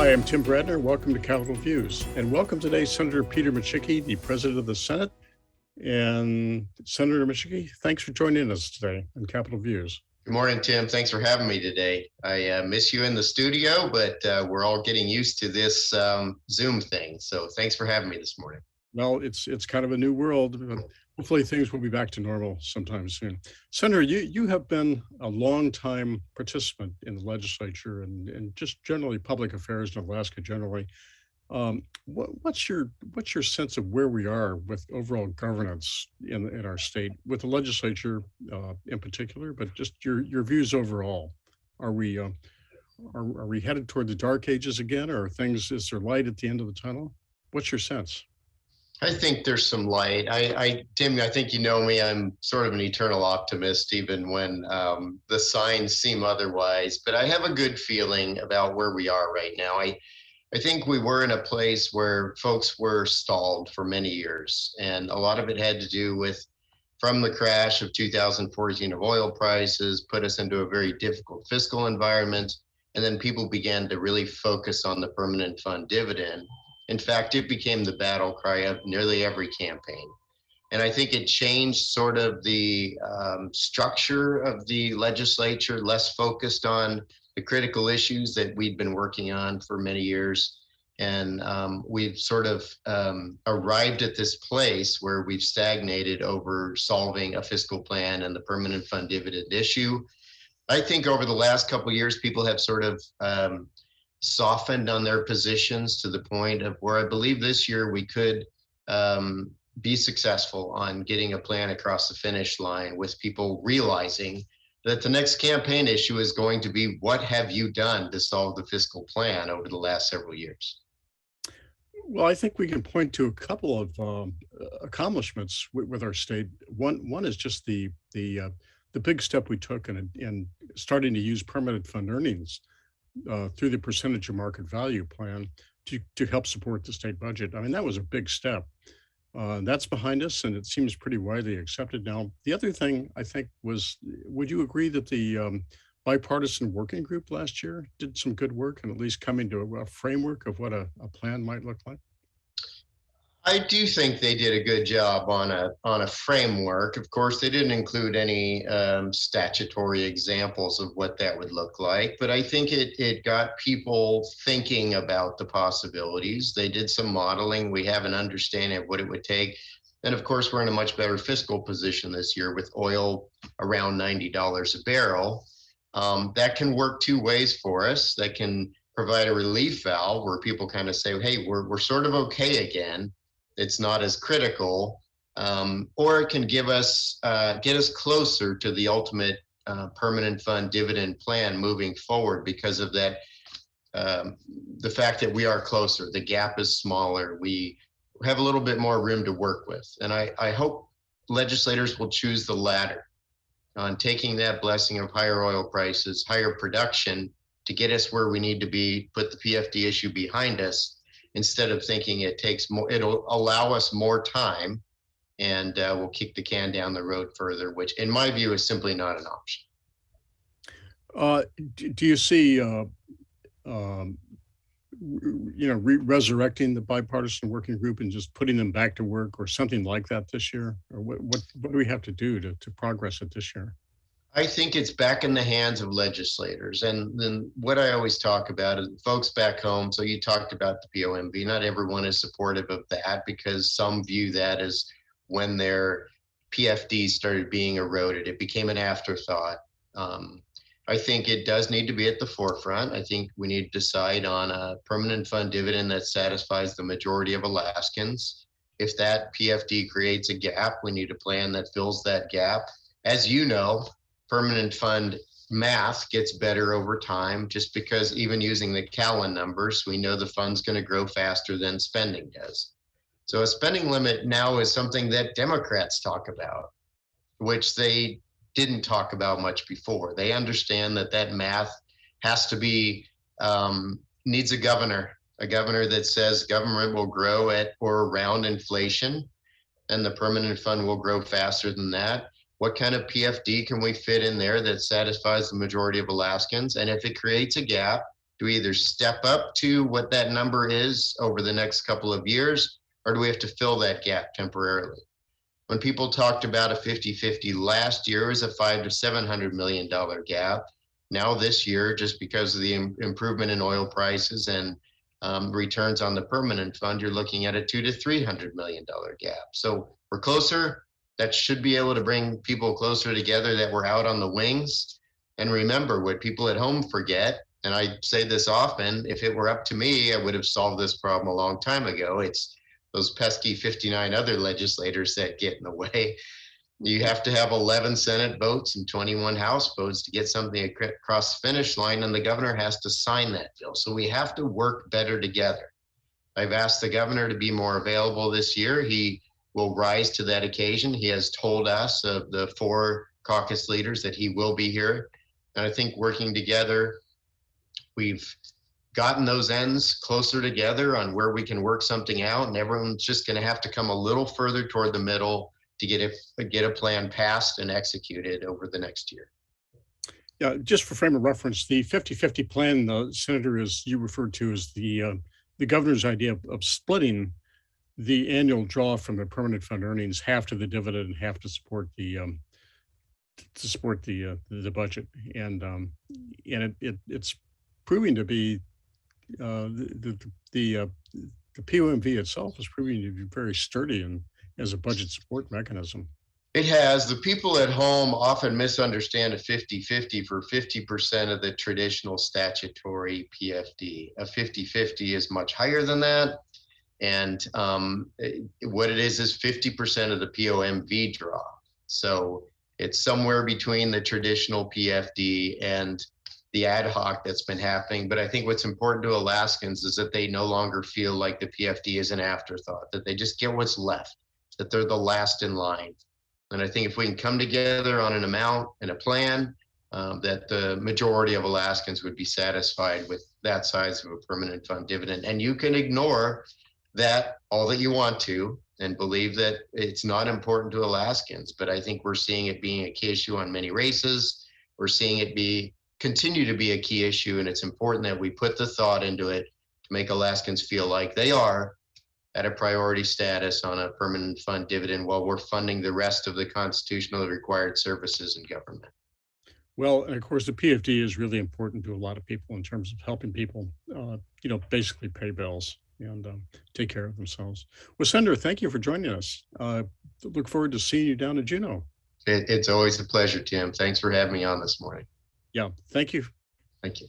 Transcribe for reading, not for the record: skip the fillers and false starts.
Hi, I'm Tim Bradner. Welcome to Capitol Views. And welcome today, Senator Peter Micciche, the President of the Senate. And Senator Micciche, thanks for joining us today on Capitol Views. Good morning, Tim. Thanks for having me today. I miss you in the studio, but we're all getting used to this Zoom thing. So thanks for having me this morning. Well, it's kind of a new world. Hopefully things will be back to normal sometime soon. Senator, you have been a long-time participant in the legislature and just generally public affairs in Alaska generally. What's your sense of where we are with overall governance in our state, with the legislature in particular, but just your views overall? Are we headed toward the dark ages again, or is there light at the end of the tunnel? What's your sense? I think there's some light. Tim, I think you know me. I'm sort of an eternal optimist, even when the signs seem otherwise. But I have a good feeling about where we are right now. I think we were in a place where folks were stalled for many years, and a lot of it had to do with, from the crash of 2014 of oil prices, put us into a very difficult fiscal environment, and then people began to really focus on the permanent fund dividend. In fact, it became the battle cry of nearly every campaign. And I think it changed sort of the structure of the legislature, less focused on the critical issues that we'd been working on for many years. And we've sort of arrived at this place where we've stagnated over solving a fiscal plan and the permanent fund dividend issue. I think over the last couple of years, people have sort of softened on their positions to the point of where I believe this year we could be successful on getting a plan across the finish line, with people realizing that the next campaign issue is going to be, what have you done to solve the fiscal plan over the last several years? Well, I think we can point to a couple of accomplishments with our state. One is just the big step we took in starting to use permanent fund earnings through the percentage of market value plan to help support the state budget. I mean, that was a big step. That's behind us, and it seems pretty widely accepted now. The other thing I think was, would you agree that the bipartisan working group last year did some good work and at least coming to a framework of what a plan might look like? I do think they did a good job on a framework. Of course, they didn't include any statutory examples of what that would look like, but I think it got people thinking about the possibilities. They did some modeling. We have an understanding of what it would take. And of course, we're in a much better fiscal position this year with oil around $90 a barrel. That can work two ways for us. That can provide a relief valve where people kind of say, hey, we're sort of okay again. It's not as critical, or it can get us closer to the ultimate permanent fund dividend plan moving forward because of that, the fact that we are closer, the gap is smaller, we have a little bit more room to work with. And I hope legislators will choose the latter, on taking that blessing of higher oil prices, higher production to get us where we need to be, put the PFD issue behind us, instead of thinking it takes more, it'll allow us more time and we'll kick the can down the road further, which in my view is simply not an option. Do you see, resurrecting the bipartisan working group and just putting them back to work or something like that this year? Or what do we have to do to progress it this year? I think it's back in the hands of legislators. And then what I always talk about is folks back home. So you talked about the POMB. Not everyone is supportive of that because some view that as when their PFDs started being eroded, it became an afterthought. I think it does need to be at the forefront. I think we need to decide on a permanent fund dividend that satisfies the majority of Alaskans. If that PFD creates a gap, we need a plan that fills that gap. As you know, permanent fund math gets better over time, just because even using the Callan numbers, we know the fund's going to grow faster than spending does. So a spending limit now is something that Democrats talk about, which they didn't talk about much before. They understand that math has to be, needs a governor that says government will grow at or around inflation, and the permanent fund will grow faster than that. What kind of PFD can we fit in there that satisfies the majority of Alaskans? And if it creates a gap, Do we either step up to what that number is over the next couple of years, or do we have to fill that gap temporarily? When people talked about a 50-50 last year, it was a $500 to $700 million gap. Now this year, just because of the improvement in oil prices and returns on the permanent fund, you're looking at a $200 to $300 million gap. So we're closer. That should be able to bring people closer together that were out on the wings. And remember, what people at home forget, and I say this often, if it were up to me, I would have solved this problem a long time ago. It's those pesky 59 other legislators that get in the way. You have to have 11 Senate votes and 21 House votes to get something across the finish line, and the governor has to sign that bill. So we have to work better together. I've asked the governor to be more available this year. He will rise to that occasion. He has told us, of the 4 caucus leaders, that he will be here. And I think working together, we've gotten those ends closer together on where we can work something out, and everyone's just going to have to come a little further toward the middle to get a plan passed and executed over the next year. Yeah, just for frame of reference, the 50-50 plan, Senator, as you referred to, is the governor's idea of splitting the annual draw from the permanent fund earnings, half to the dividend and half to support the budget. And it's proving to be the POMV itself is proving to be very sturdy and as a budget support mechanism. It has. The people at home often misunderstand a 50-50 for 50% of the traditional statutory PFD. A 50-50 is much higher than that. And what it is 50% of the POMV draw. So it's somewhere between the traditional PFD and the ad hoc that's been happening. But I think what's important to Alaskans is that they no longer feel like the PFD is an afterthought, that they just get what's left, that they're the last in line. And I think if we can come together on an amount and a plan, that the majority of Alaskans would be satisfied with that size of a permanent fund dividend. And you can ignore that all that you want to and believe that it's not important to Alaskans. But I think we're seeing it being a key issue on many races. We're seeing it continue to be a key issue. And it's important that we put the thought into it to make Alaskans feel like they are at a priority status on a permanent fund dividend while we're funding the rest of the constitutionally required services in government. Well, and of course, the PFD is really important to a lot of people in terms of helping people, basically pay bills and take care of themselves. Well, Senator, thank you for joining us. Look forward to seeing you down in Juneau. It's always a pleasure, Tim. Thanks for having me on this morning. Yeah, thank you. Thank you.